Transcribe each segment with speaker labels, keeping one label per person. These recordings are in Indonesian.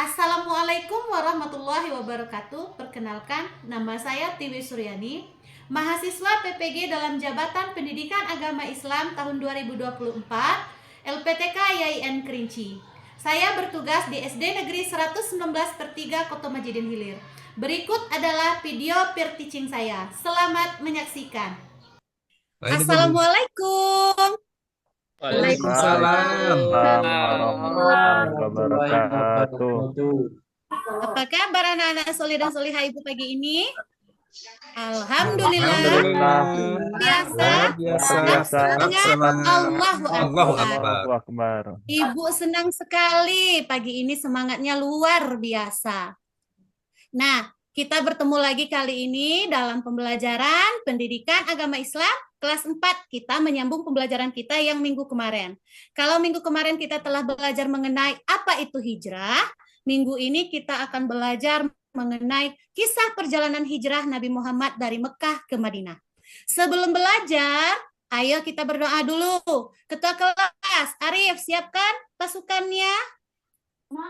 Speaker 1: Assalamualaikum warahmatullahi wabarakatuh. Perkenalkan, nama saya Tiwi Suryani, mahasiswa PPG dalam Jabatan Pendidikan Agama Islam tahun 2024, LPTK YIN Kerinci. Saya bertugas di SD Negeri 119/3 Koto Majidin Hilir. Berikut adalah video peer teaching saya. Selamat menyaksikan.
Speaker 2: Nah, ini Bu.
Speaker 1: Assalamualaikum.
Speaker 2: Waalaikumsalam.
Speaker 3: Waalaikumsalam warahmatullahi
Speaker 4: Warahmatullahi
Speaker 3: wabarakatuh.
Speaker 4: wabarakatuh.
Speaker 1: Apa kabar anak-anak soleh dan solehah Ibu pagi ini? Alhamdulillah.
Speaker 3: Alhamdulillah,
Speaker 1: Biasa.
Speaker 2: Luar biasa.
Speaker 3: luar biasa.
Speaker 2: Tetap semangat.
Speaker 1: Allahu
Speaker 2: Allahu
Speaker 1: Akbar.
Speaker 2: Akbar.
Speaker 3: Allahu Akbar.
Speaker 1: Ibu senang sekali pagi ini, semangatnya luar biasa. Nah, kita bertemu lagi kali ini dalam pembelajaran pendidikan agama Islam kelas 4. Kita menyambung pembelajaran kita yang minggu kemarin. Kalau minggu kemarin kita telah belajar mengenai apa itu hijrah, minggu ini kita akan belajar mengenai kisah perjalanan hijrah Nabi Muhammad dari Mekah ke Madinah. Sebelum belajar, ayo kita berdoa dulu. Ketua kelas, Arif, siapkan pasukannya.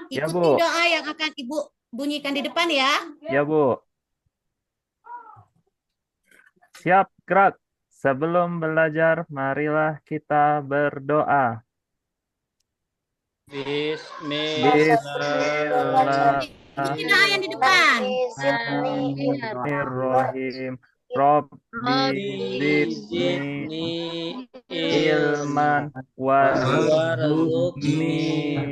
Speaker 3: Ya,
Speaker 1: Ikuti
Speaker 3: Bu.
Speaker 1: doa yang akan Ibu bunyikan di depan ya.
Speaker 3: Ya, Bu. Siap, gerak. Sebelum belajar, marilah kita berdoa. Bismillah.
Speaker 1: Ikuti doa yang di depan.
Speaker 3: Bismillahirrahmanirrahim. Rabbi zidni ilman warzuqni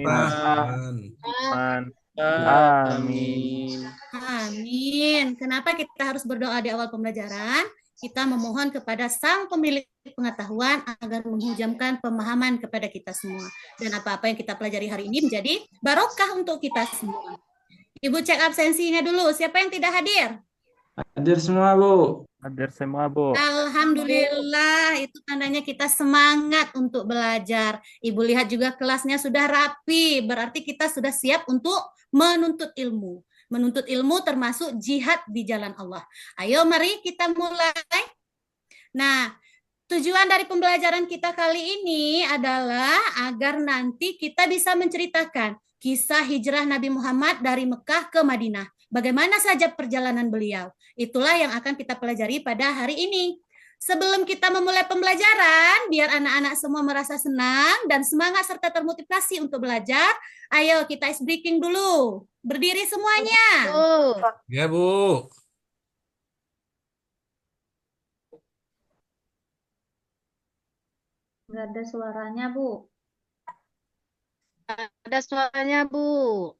Speaker 3: fahman. Amin.
Speaker 1: Amin. Kenapa kita harus berdoa di awal pembelajaran? Kita memohon kepada Sang Pemilik Pengetahuan agar menghujamkan pemahaman kepada kita semua. Dan apa-apa yang kita pelajari hari ini menjadi barokah untuk kita semua. Ibu cek absensinya dulu. Siapa yang tidak hadir?
Speaker 4: Hadir semua, Bu.
Speaker 3: Hadir semua, Bu.
Speaker 1: Alhamdulillah, itu tandanya kita semangat untuk belajar. Ibu lihat juga kelasnya sudah rapi, berarti kita sudah siap untuk menuntut ilmu. Menuntut ilmu termasuk jihad di jalan Allah. Ayo mari kita mulai. Nah, tujuan dari pembelajaran kita kali ini adalah agar nanti kita bisa menceritakan kisah hijrah Nabi Muhammad dari Mekah ke Madinah. Bagaimana saja perjalanan beliau. Itulah yang akan kita pelajari pada hari ini. Sebelum kita memulai pembelajaran, biar anak-anak semua merasa senang dan semangat serta termotivasi untuk belajar, ayo kita ice breaking dulu. Berdiri semuanya.
Speaker 2: Ya, Bu.
Speaker 5: Nggak ada suaranya, Bu.
Speaker 6: Ada suaranya, Bu.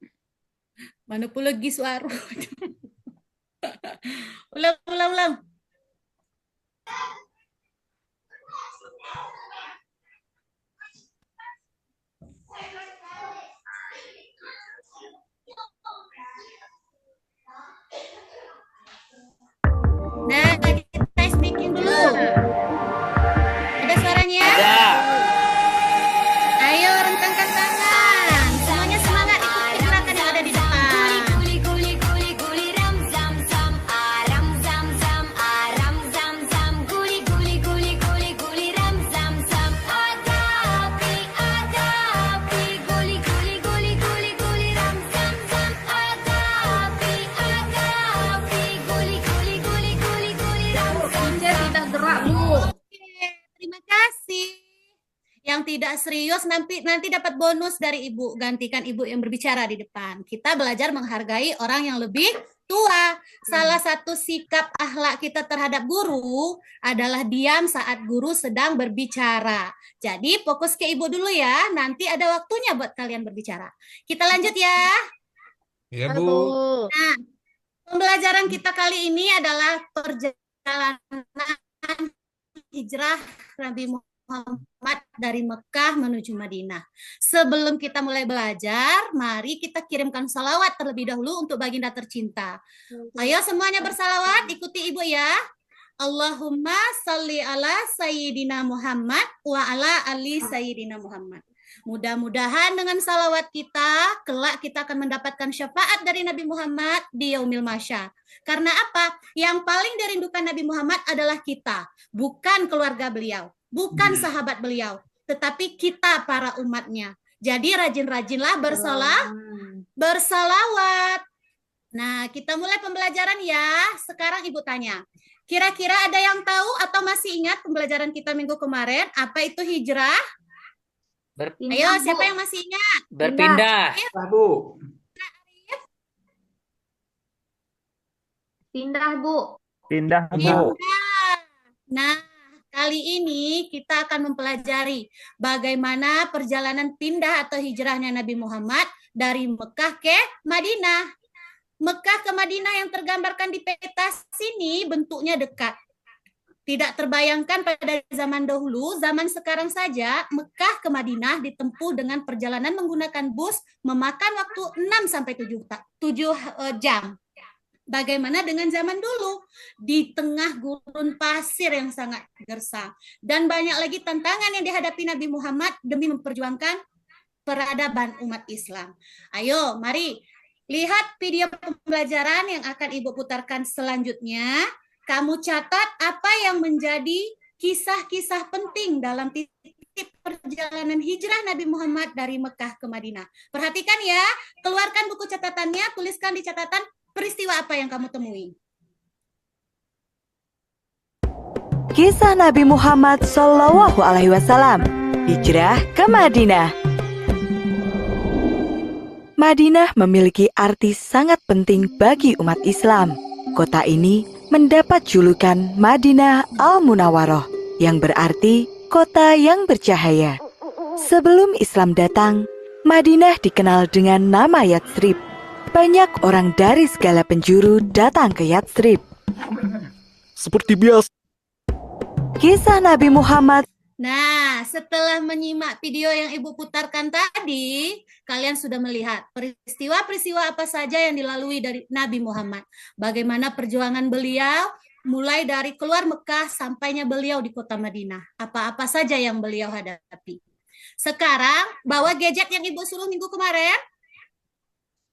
Speaker 1: Mana pula lagi suara? Ulang. Nah, kita speaking dulu. Ada suaranya?
Speaker 6: Ada.
Speaker 1: Ayo rentangkan tangan. Semuanya semangat ikuti gerakan yang ada di depan.
Speaker 5: Tidak gerak, Bu.
Speaker 1: Oke, terima kasih. Yang tidak serius nanti dapat bonus dari Ibu. Gantikan Ibu yang berbicara di depan. Kita belajar menghargai orang yang lebih tua. Salah satu sikap akhlak kita terhadap guru adalah diam saat guru sedang berbicara. Jadi fokus ke Ibu dulu ya. Nanti ada waktunya buat kalian berbicara. Kita lanjut ya.
Speaker 2: Ya,
Speaker 6: Ada,
Speaker 2: Bu.
Speaker 6: Bu.
Speaker 1: Nah, pembelajaran kita kali ini adalah perjalanan hijrah Nabi Muhammad dari Mekah menuju Madinah. Sebelum kita mulai belajar, mari kita kirimkan salawat terlebih dahulu untuk baginda tercinta. Ayo semuanya bersalawat, ikuti Ibu ya. Allahumma salli ala Sayyidina Muhammad wa ala ali Sayyidina Muhammad. Mudah-mudahan dengan salawat kita, kelak kita akan mendapatkan syafaat dari Nabi Muhammad di Yaumil Mahsyar. Karena apa? Yang paling dirindukan Nabi Muhammad adalah kita, bukan keluarga beliau, bukan sahabat beliau, tetapi kita para umatnya. Jadi rajin-rajinlah bersalawat bersalawat. Nah, kita mulai pembelajaran ya. Sekarang Ibu tanya. Kira-kira ada yang tahu atau masih ingat pembelajaran kita minggu kemarin? Apa itu hijrah? Ayo, siapa yang masih ingat?
Speaker 6: Berpindah.
Speaker 4: Bu.
Speaker 5: Pindah, Bu.
Speaker 3: Pindah, Bu.
Speaker 1: Pindah. Nah, kali ini kita akan mempelajari bagaimana perjalanan pindah atau hijrahnya Nabi Muhammad dari Mekah ke Madinah. Mekah ke Madinah yang tergambarkan di peta sini bentuknya dekat. Tidak terbayangkan pada zaman dahulu, zaman sekarang saja Mekah ke Madinah ditempuh dengan perjalanan menggunakan bus memakan waktu 6 sampai 7 jam. Bagaimana dengan zaman dulu? Di tengah gurun pasir yang sangat gersang. Dan banyak lagi tantangan yang dihadapi Nabi Muhammad demi memperjuangkan peradaban umat Islam. Ayo, mari lihat video pembelajaran yang akan Ibu putarkan selanjutnya. Kamu catat apa yang menjadi kisah-kisah penting dalam titik perjalanan hijrah Nabi Muhammad dari Mekah ke Madinah. Perhatikan ya, keluarkan buku catatannya, tuliskan di catatan peristiwa apa yang kamu temui.
Speaker 7: Kisah Nabi Muhammad SAW, hijrah ke Madinah. Madinah memiliki arti sangat penting bagi umat Islam. Kota ini mendapat julukan Madinah Al-Munawwaroh, yang berarti kota yang bercahaya. Sebelum Islam datang, Madinah dikenal dengan nama Yatsrib. Banyak orang dari segala penjuru datang ke Yatsrib.
Speaker 8: Seperti biasa.
Speaker 7: Kisah Nabi Muhammad.
Speaker 1: Nah, setelah menyimak video yang Ibu putarkan tadi, kalian sudah melihat peristiwa-peristiwa apa saja yang dilalui dari Nabi Muhammad. Bagaimana perjuangan beliau, mulai dari keluar Mekah sampainya beliau di kota Madinah. Apa-apa saja yang beliau hadapi. Sekarang, bawa gadget yang Ibu suruh minggu kemarin.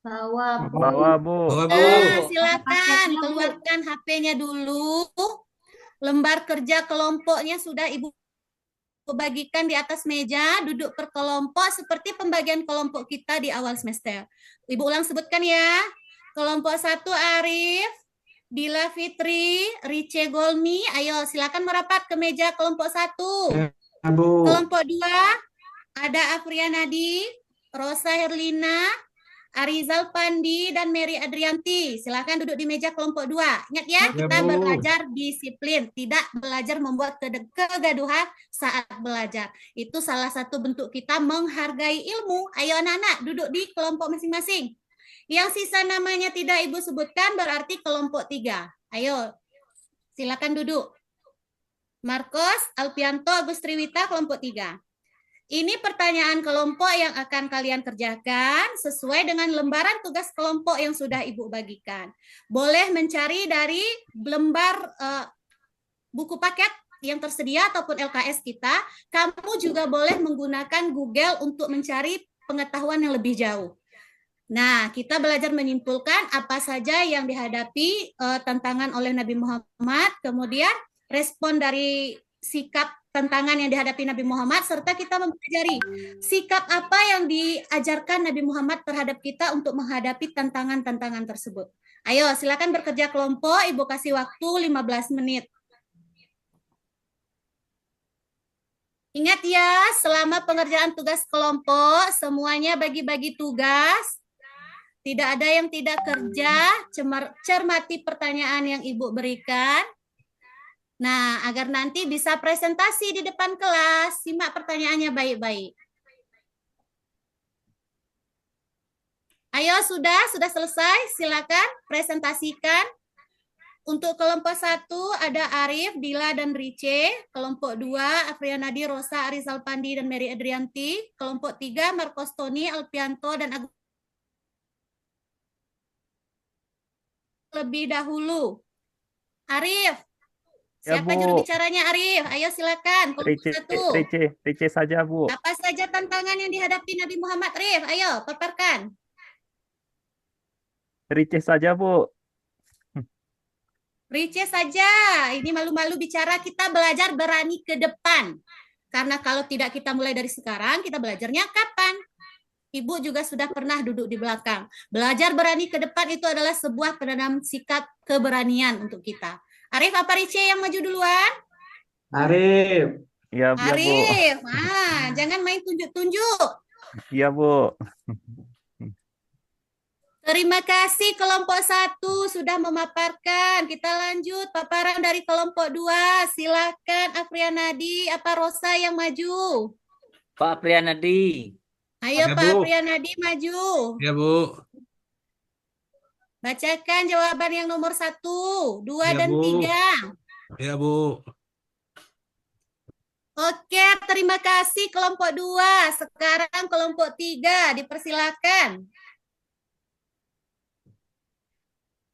Speaker 5: Bawa, Bu.
Speaker 3: Bawa, Bu.
Speaker 1: Silakan, keluarkan HP-nya dulu. Lembar kerja kelompoknya sudah Ibu bagikan di atas meja, duduk per kelompok seperti pembagian kelompok kita di awal semester. Ibu ulang sebutkan ya. Kelompok 1 Arif, Dila Fitri, Rice Golmi. Ayo silakan merapat ke meja kelompok 1.
Speaker 4: Bu.
Speaker 1: Kelompok 2 ada Afrianadi, Rosa Herlina, Arizal Pandi, dan Mary Adrianti. Silakan duduk di meja kelompok 2. Ingat ya, kita
Speaker 4: Bu.
Speaker 1: belajar disiplin, tidak belajar membuat kegaduhan saat belajar. Itu salah satu bentuk kita menghargai ilmu. Ayo anak-anak, duduk di kelompok masing-masing. Yang sisa namanya tidak Ibu sebutkan berarti kelompok 3. Ayo, silakan duduk. Marcos, Alpianto, Agus Triwita, kelompok 3. Ini pertanyaan kelompok yang akan kalian kerjakan sesuai dengan lembaran tugas kelompok yang sudah Ibu bagikan. Boleh mencari dari lembar buku paket yang tersedia ataupun LKS kita. Kamu juga boleh menggunakan Google untuk mencari pengetahuan yang lebih jauh. Nah, kita belajar menyimpulkan apa saja yang dihadapi tantangan oleh Nabi Muhammad, kemudian respon dari sikap tantangan yang dihadapi Nabi Muhammad, serta kita mempelajari sikap apa yang diajarkan Nabi Muhammad terhadap kita untuk menghadapi tantangan-tantangan tersebut. Ayo, silakan bekerja kelompok. Ibu kasih waktu 15 menit. Ingat ya, selama pengerjaan tugas kelompok, semuanya bagi-bagi tugas. Tidak ada yang tidak kerja, cermati pertanyaan yang Ibu berikan. Nah, agar nanti bisa presentasi di depan kelas, simak pertanyaannya baik-baik. Ayo, sudah selesai, silakan presentasikan. Untuk kelompok 1 ada Arif, Dila, dan Rice. Kelompok 2, Afrianadi, Rosa, Arizal Pandi, dan Mary Adrianti. Kelompok 3, Marcos Tony, Alpianto, dan Agus. Lebih dahulu. Arif. Siapa juru bicaranya Arif? Ayo silakan.
Speaker 3: Rice saja, Bu.
Speaker 1: Apa saja tantangan yang dihadapi Nabi Muhammad, Arif? Ayo, paparkan.
Speaker 3: Rice saja, Bu.
Speaker 1: Rice saja. Ini malu-malu bicara, kita belajar berani ke depan. Karena kalau tidak kita mulai dari sekarang, kita belajarnya kapan? Ibu juga sudah pernah duduk di belakang. Belajar berani ke depan itu adalah sebuah penanam sikap keberanian untuk kita. Arif apa Rice yang maju duluan?
Speaker 4: Arif.
Speaker 3: Iya, Bu.
Speaker 1: Arif, jangan main tunjuk-tunjuk.
Speaker 3: Iya, Bu.
Speaker 1: Terima kasih kelompok 1 sudah memaparkan. Kita lanjut paparan dari kelompok 2. Silakan Afriyanadi apa Rosa yang maju.
Speaker 6: Pak Priyanadi.
Speaker 1: Ayo
Speaker 2: Ya,
Speaker 1: Pak
Speaker 2: Bu.
Speaker 1: Afriyanadi maju.
Speaker 2: Ya, Bu.
Speaker 1: Bacakan jawaban yang nomor 1, 2,
Speaker 2: Ya,
Speaker 1: dan
Speaker 2: Bu.
Speaker 1: 3.
Speaker 2: Ya, Bu.
Speaker 1: Oke, terima kasih kelompok 2. Sekarang kelompok 3, dipersilakan.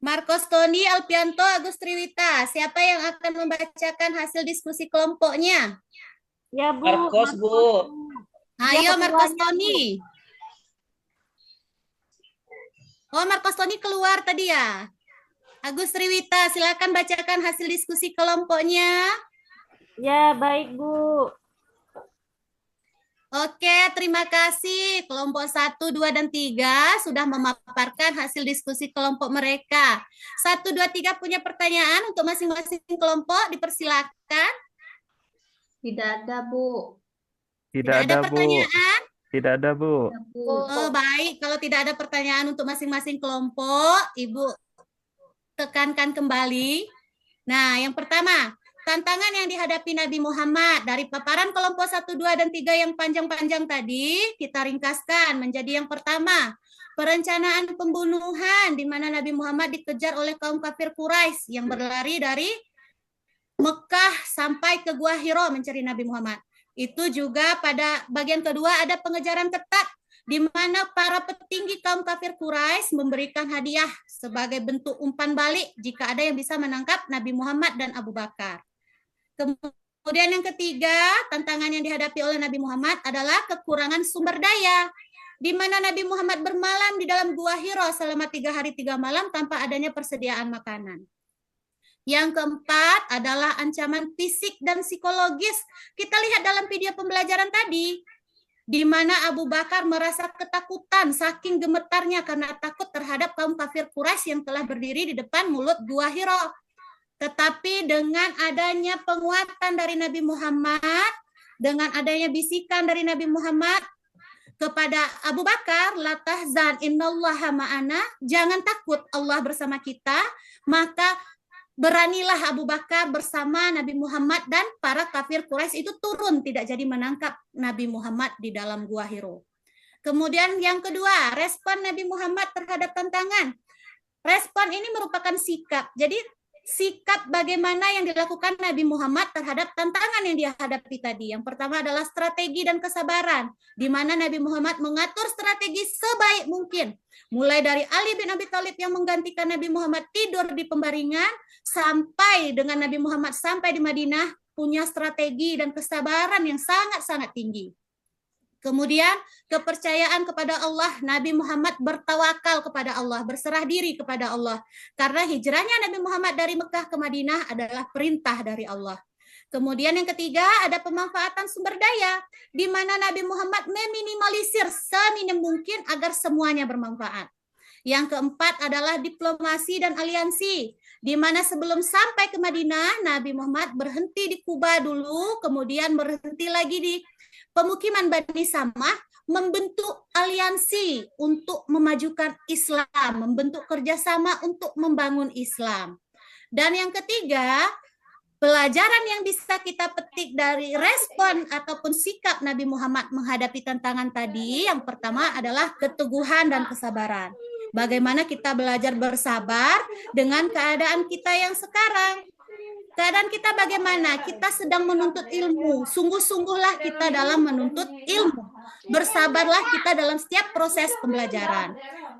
Speaker 1: Marcos Tony, Alpianto, Agus Triwita. Siapa yang akan membacakan hasil diskusi kelompoknya?
Speaker 5: Ya, Bu.
Speaker 6: Marcos, Bu.
Speaker 1: Ayo
Speaker 5: ketuanya,
Speaker 1: Marcos
Speaker 5: Bu.
Speaker 1: Tony. Oh, Marcos Tony keluar tadi ya. Agus Triwita, silakan bacakan hasil diskusi kelompoknya.
Speaker 5: Ya, baik, Bu.
Speaker 1: Oke, terima kasih. Kelompok 1, 2, dan 3 sudah memaparkan hasil diskusi kelompok mereka. 1, 2, 3 punya pertanyaan untuk masing-masing kelompok, dipersilakan.
Speaker 5: Tidak ada, Bu.
Speaker 3: Tidak ada, Bu.
Speaker 1: pertanyaan?
Speaker 3: Tidak ada, Bu.
Speaker 5: Bu.
Speaker 1: Oh, baik. Kalau tidak ada pertanyaan untuk masing-masing kelompok, Ibu tekankan kembali. Nah, yang pertama, tantangan yang dihadapi Nabi Muhammad dari paparan kelompok 1, 2, dan 3 yang panjang-panjang tadi, kita ringkaskan menjadi yang pertama, perencanaan pembunuhan di mana Nabi Muhammad dikejar oleh kaum kafir Quraisy yang berlari dari Mekah sampai ke Gua Hiro mencari Nabi Muhammad. Itu juga pada bagian kedua ada pengejaran ketat di mana para petinggi kaum kafir Quraisy memberikan hadiah sebagai bentuk umpan balik jika ada yang bisa menangkap Nabi Muhammad dan Abu Bakar. Kemudian yang ketiga, tantangan yang dihadapi oleh Nabi Muhammad adalah kekurangan sumber daya, di mana Nabi Muhammad bermalam di dalam Gua Hiro selama 3 hari 3 malam tanpa adanya persediaan makanan. Yang keempat adalah ancaman fisik dan psikologis. Kita lihat dalam video pembelajaran tadi, di mana Abu Bakar merasa ketakutan saking gemetarnya karena takut terhadap kaum kafir Quraisy yang telah berdiri di depan mulut Gua Hiro. Tetapi dengan adanya penguatan dari Nabi Muhammad, dengan adanya bisikan dari Nabi Muhammad kepada Abu Bakar, la tahzan innallaha ma'ana, jangan takut Allah bersama kita, maka beranilah Abu Bakar bersama Nabi Muhammad dan para kafir Quraisy itu turun tidak jadi menangkap Nabi Muhammad di dalam Gua Hiro. Kemudian yang kedua, respon Nabi Muhammad terhadap tantangan. Respon ini merupakan sikap. Jadi sikap bagaimana yang dilakukan Nabi Muhammad terhadap tantangan yang dihadapi tadi. Yang pertama adalah strategi dan kesabaran, di mana Nabi Muhammad mengatur strategi sebaik mungkin. Mulai dari Ali bin Abi Thalib yang menggantikan Nabi Muhammad tidur di pembaringan, sampai dengan Nabi Muhammad sampai di Madinah, punya strategi dan kesabaran yang sangat-sangat tinggi. Kemudian kepercayaan kepada Allah, Nabi Muhammad bertawakal kepada Allah, berserah diri kepada Allah. Karena hijrahnya Nabi Muhammad dari Mekah ke Madinah adalah perintah dari Allah. Kemudian yang ketiga ada pemanfaatan sumber daya, di mana Nabi Muhammad meminimalisir seminim mungkin agar semuanya bermanfaat. Yang keempat adalah diplomasi dan aliansi, di mana sebelum sampai ke Madinah, Nabi Muhammad berhenti di Kuba dulu, kemudian berhenti lagi di pemukiman Bani Samah, membentuk aliansi untuk memajukan Islam, membentuk kerjasama untuk membangun Islam. Dan yang ketiga, pelajaran yang bisa kita petik dari respon ataupun sikap Nabi Muhammad menghadapi tantangan tadi, yang pertama adalah keteguhan dan kesabaran. Bagaimana kita belajar bersabar dengan keadaan kita yang sekarang. Keadaan kita bagaimana? Kita sedang menuntut ilmu. Sungguh-sungguhlah kita dalam menuntut ilmu. Bersabarlah kita dalam setiap proses pembelajaran.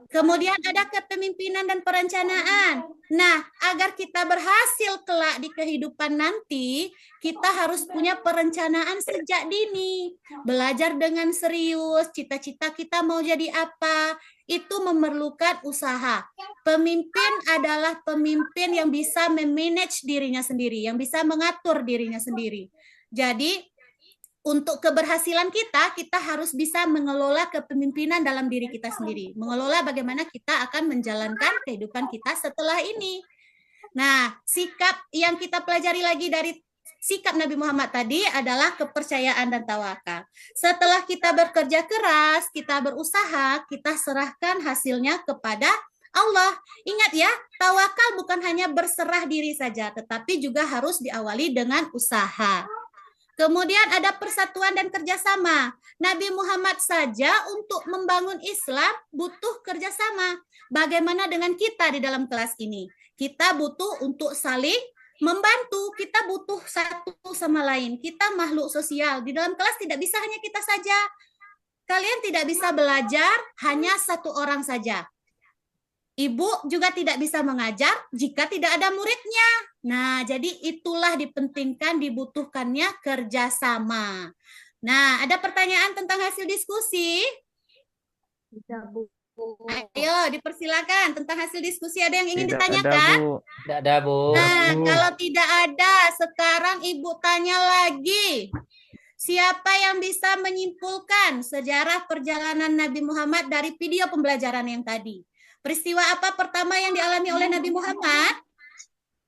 Speaker 1: Kemudian ada kepemimpinan dan perencanaan. Nah, agar kita berhasil kelak di kehidupan nanti, kita harus punya perencanaan sejak dini. Belajar dengan serius, cita-cita kita mau jadi apa, itu memerlukan usaha. Pemimpin adalah pemimpin yang bisa memanage dirinya sendiri, yang bisa mengatur dirinya sendiri. Jadi, untuk keberhasilan kita, kita harus bisa mengelola kepemimpinan dalam diri kita sendiri. Mengelola bagaimana kita akan menjalankan kehidupan kita setelah ini. Nah, sikap yang kita pelajari lagi dari sikap Nabi Muhammad tadi adalah kepercayaan dan tawakal. Setelah kita bekerja keras, kita berusaha, kita serahkan hasilnya kepada Allah. Ingat ya, tawakal bukan hanya berserah diri saja, tetapi juga harus diawali dengan usaha. Kemudian ada persatuan dan kerjasama. Nabi Muhammad saja untuk membangun Islam butuh kerjasama. Bagaimana dengan kita di dalam kelas ini? Kita butuh untuk saling membantu. Kita butuh satu sama lain. Kita makhluk sosial. Di dalam kelas tidak bisa hanya kita saja. Kalian tidak bisa belajar hanya satu orang saja. Ibu juga tidak bisa mengajar jika tidak ada muridnya. Nah, jadi itulah dipentingkan, dibutuhkannya kerjasama. Nah, ada pertanyaan tentang hasil diskusi?
Speaker 5: Tidak, Bu.
Speaker 1: Ayo, dipersilakan tentang hasil diskusi. Ada yang ingin
Speaker 3: Tidak ada,
Speaker 1: ditanyakan?
Speaker 3: Bu.
Speaker 6: Tidak ada, Bu.
Speaker 1: Nah, kalau tidak ada, sekarang Ibu tanya lagi. Siapa yang bisa menyimpulkan sejarah perjalanan Nabi Muhammad dari video pembelajaran yang tadi? Peristiwa apa pertama yang dialami oleh Nabi Muhammad?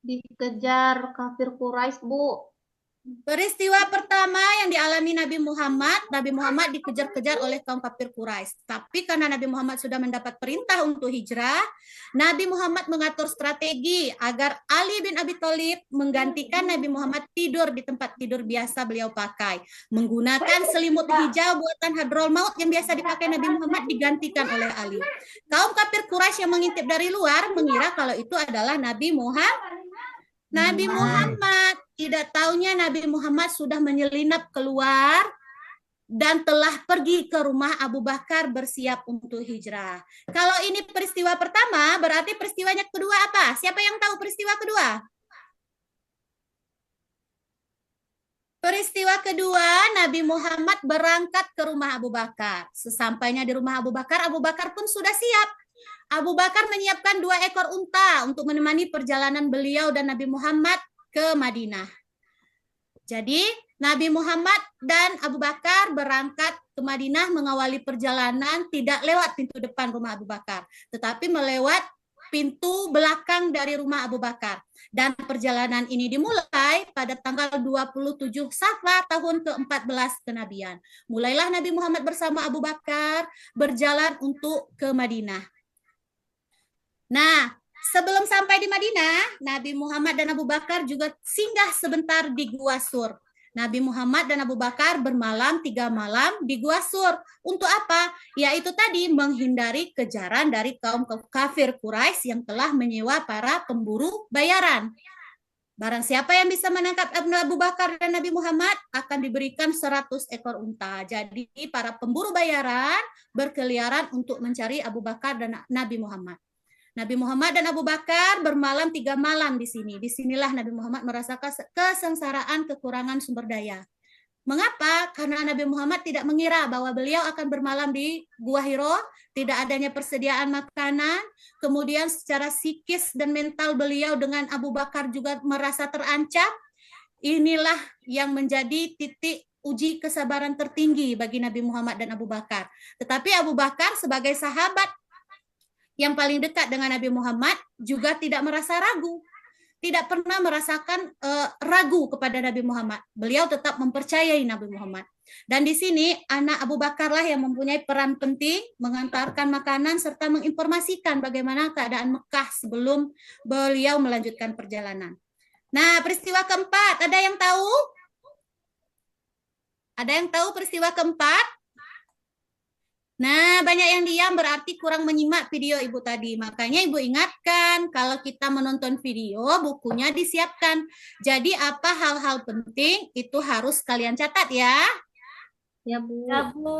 Speaker 5: Dikejar kafir Quraisy, Bu.
Speaker 1: Peristiwa pertama yang dialami Nabi Muhammad dikejar-kejar oleh kaum kafir Quraisy. Tapi karena Nabi Muhammad sudah mendapat perintah untuk hijrah, Nabi Muhammad mengatur strategi agar Ali bin Abi Thalib menggantikan Nabi Muhammad tidur di tempat tidur biasa beliau pakai. Menggunakan selimut hijau buatan Hadrol Maut yang biasa dipakai Nabi Muhammad digantikan oleh Ali. Kaum kafir Quraisy yang mengintip dari luar mengira kalau itu adalah Nabi Muhammad. Tidak taunya Nabi Muhammad sudah menyelinap keluar dan telah pergi ke rumah Abu Bakar bersiap untuk hijrah. Kalau ini peristiwa pertama, berarti peristiwanya kedua apa? Siapa yang tahu peristiwa kedua? Peristiwa kedua, Nabi Muhammad berangkat ke rumah Abu Bakar. Sesampainya di rumah Abu Bakar pun sudah siap. Abu Bakar menyiapkan 2 ekor unta untuk menemani perjalanan beliau dan Nabi Muhammad ke Madinah. Jadi Nabi Muhammad dan Abu Bakar berangkat ke Madinah mengawali perjalanan tidak lewat pintu depan rumah Abu Bakar, tetapi melewat pintu belakang dari rumah Abu Bakar. Dan perjalanan ini dimulai pada tanggal 27 Safar tahun ke-14 kenabian. Mulailah Nabi Muhammad bersama Abu Bakar berjalan untuk ke Madinah. Nah, sebelum sampai di Madinah, Nabi Muhammad dan Abu Bakar juga singgah sebentar di Gua Sur. Nabi Muhammad dan Abu Bakar bermalam 3 malam di Gua Sur. Untuk apa? Yaitu tadi menghindari kejaran dari kaum kafir Quraisy yang telah menyewa para pemburu bayaran. Barang siapa yang bisa menangkap Abu Bakar dan Nabi Muhammad akan diberikan 100 ekor unta. Jadi para pemburu bayaran berkeliaran untuk mencari Abu Bakar dan Nabi Muhammad. Nabi Muhammad dan Abu Bakar bermalam 3 malam di sini. Disinilah Nabi Muhammad merasakan kesengsaraan kekurangan sumber daya. Mengapa? Karena Nabi Muhammad tidak mengira bahwa beliau akan bermalam di Gua Hiro, tidak adanya persediaan makanan, kemudian secara psikis dan mental beliau dengan Abu Bakar juga merasa terancam. Inilah yang menjadi titik uji kesabaran tertinggi bagi Nabi Muhammad dan Abu Bakar. Tetapi Abu Bakar sebagai sahabat yang paling dekat dengan Nabi Muhammad juga tidak merasa ragu, tidak pernah merasakan ragu kepada Nabi Muhammad. Beliau tetap mempercayai Nabi Muhammad. Dan di sini anak Abu Bakarlah yang mempunyai peran penting mengantarkan makanan serta menginformasikan bagaimana keadaan Mekah sebelum beliau melanjutkan perjalanan. Nah, peristiwa keempat, ada yang tahu? Ada yang tahu peristiwa keempat? Nah, banyak yang diam berarti kurang menyimak video Ibu tadi. Makanya Ibu ingatkan, kalau kita menonton video, bukunya disiapkan. Jadi apa hal-hal penting itu harus kalian catat ya.
Speaker 5: Ya, Bu.
Speaker 3: Ya, Bu.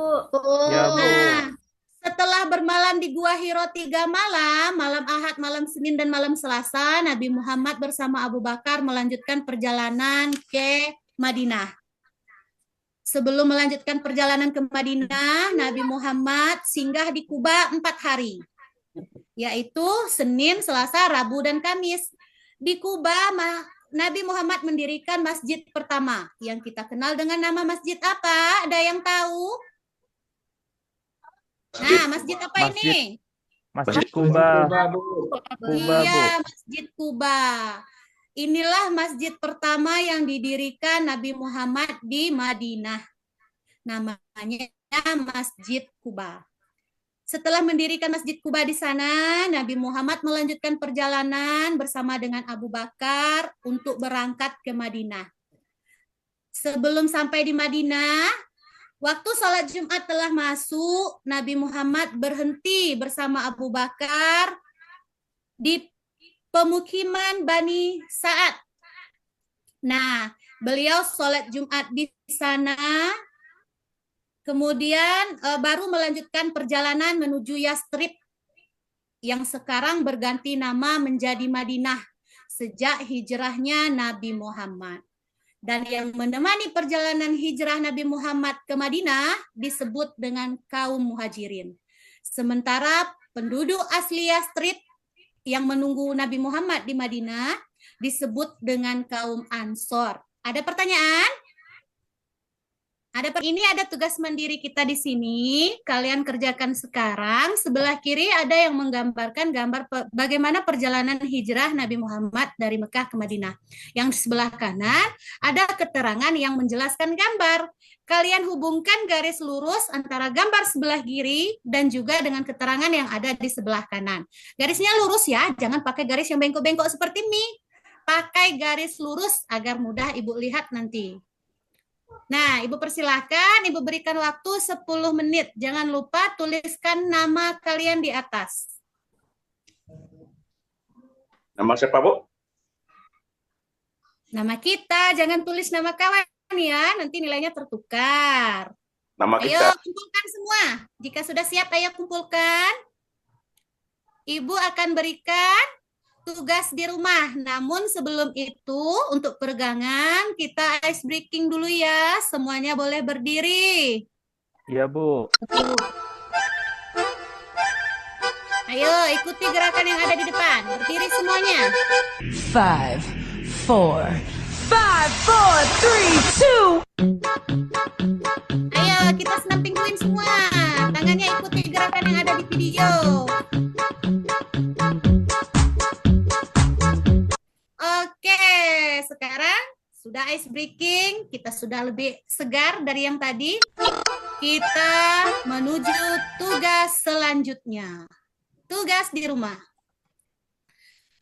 Speaker 1: Nah, setelah bermalam di Gua Hiro 3 malam, malam Ahad, malam Senin, dan malam Selasa, Nabi Muhammad bersama Abu Bakar melanjutkan perjalanan ke Madinah. Sebelum melanjutkan perjalanan ke Madinah, Nabi Muhammad singgah di Kuba 4 hari, yaitu Senin, Selasa, Rabu, dan Kamis. Di Kuba, Nabi Muhammad mendirikan masjid pertama yang kita kenal dengan nama masjid apa? Ada yang tahu? Nah, masjid apa ini?
Speaker 3: Masjid Kuba.
Speaker 4: Bu.
Speaker 3: Kuba, Bu.
Speaker 1: Iya, Masjid Kuba. Inilah masjid pertama yang didirikan Nabi Muhammad di Madinah. Namanya Masjid Kuba. Setelah mendirikan Masjid Kuba di sana, Nabi Muhammad melanjutkan perjalanan bersama dengan Abu Bakar untuk berangkat ke Madinah. Sebelum sampai di Madinah, waktu sholat Jumat telah masuk, Nabi Muhammad berhenti bersama Abu Bakar di pemukiman Bani Sa'ad. Nah, beliau sholat Jumat di sana, kemudian baru melanjutkan perjalanan menuju Yastrib yang sekarang berganti nama menjadi Madinah sejak hijrahnya Nabi Muhammad. Dan yang menemani perjalanan hijrah Nabi Muhammad ke Madinah disebut dengan kaum muhajirin. Sementara penduduk asli Yastrib yang menunggu Nabi Muhammad di Madinah disebut dengan kaum Ansor. Ada pertanyaan? Ini ada tugas mandiri kita di sini. Kalian kerjakan sekarang. Sebelah kiri ada yang menggambarkan gambar bagaimana perjalanan hijrah Nabi Muhammad dari Mekah ke Madinah. Yang di sebelah kanan ada keterangan yang menjelaskan gambar. Kalian hubungkan garis lurus antara gambar sebelah kiri dan juga dengan keterangan yang ada di sebelah kanan. Garisnya lurus ya, jangan pakai garis yang bengkok-bengkok seperti ini. Pakai garis lurus agar mudah Ibu lihat nanti. Nah, Ibu persilahkan, Ibu berikan waktu 10 menit. Jangan lupa tuliskan nama kalian di atas.
Speaker 9: Nama siapa, Bu?
Speaker 1: Nama kita, jangan tulis nama kawan ya, nanti nilainya tertukar.
Speaker 9: Nama
Speaker 1: Ayo
Speaker 9: kita.
Speaker 1: kumpulkan semua. Jika sudah siap, ayo kumpulkan. Ibu akan berikan tugas di rumah. Namun sebelum itu, untuk peregangan, kita ice breaking dulu ya. Semuanya boleh berdiri.
Speaker 3: Iya, Bu.
Speaker 1: Ayo, ikuti gerakan yang ada di depan. Berdiri semuanya.
Speaker 10: 5, 4, 3, 2.
Speaker 1: Ayo, kita senam pinguin semua. Tangannya ikuti gerakan yang ada di video. Oke, sekarang sudah ice breaking, kita sudah lebih segar dari yang tadi. Kita menuju tugas selanjutnya. Tugas di rumah.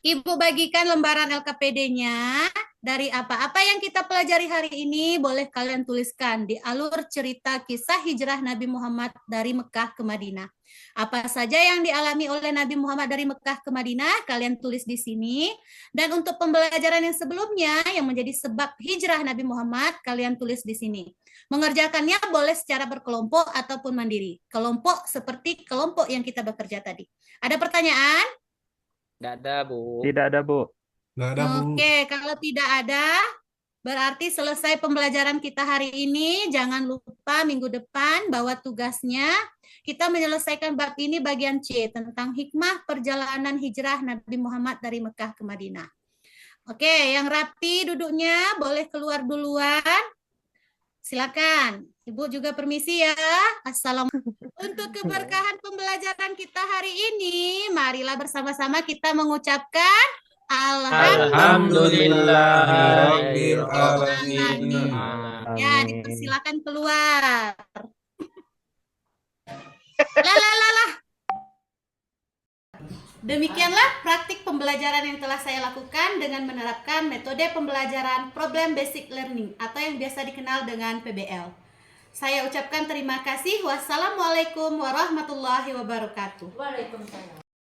Speaker 1: Ibu bagikan lembaran LKPD-nya. Dari apa-apa yang kita pelajari hari ini, boleh kalian tuliskan di alur cerita kisah hijrah Nabi Muhammad dari Mekah ke Madinah. Apa saja yang dialami oleh Nabi Muhammad dari Mekah ke Madinah, kalian tulis di sini. Dan untuk pembelajaran yang sebelumnya, yang menjadi sebab hijrah Nabi Muhammad, kalian tulis di sini. Mengerjakannya boleh secara berkelompok ataupun mandiri. Kelompok seperti kelompok yang kita bekerja tadi. Ada pertanyaan?
Speaker 6: Tidak ada, Bu.
Speaker 3: Tidak ada, Bu.
Speaker 2: Nggak ada, Bu.
Speaker 1: Oke, kalau tidak ada, berarti selesai pembelajaran kita hari ini. Jangan lupa minggu depan bawa tugasnya. Kita menyelesaikan bab ini bagian C, tentang hikmah perjalanan hijrah Nabi Muhammad dari Mekah ke Madinah. Oke, yang rapi duduknya boleh keluar duluan. Silakan. Ibu juga permisi ya. Assalamualaikum. Untuk keberkahan pembelajaran kita hari ini, marilah bersama-sama kita mengucapkan
Speaker 2: Alhamdulillahirabbil alamin.
Speaker 1: Ya, dipersilakan keluar. Lah. Demikianlah praktik pembelajaran yang telah saya lakukan dengan menerapkan metode pembelajaran Problem Basic Learning atau yang biasa dikenal dengan PBL. Saya ucapkan terima kasih. Wassalamualaikum warahmatullahi wabarakatuh.
Speaker 5: Waalaikumsalam.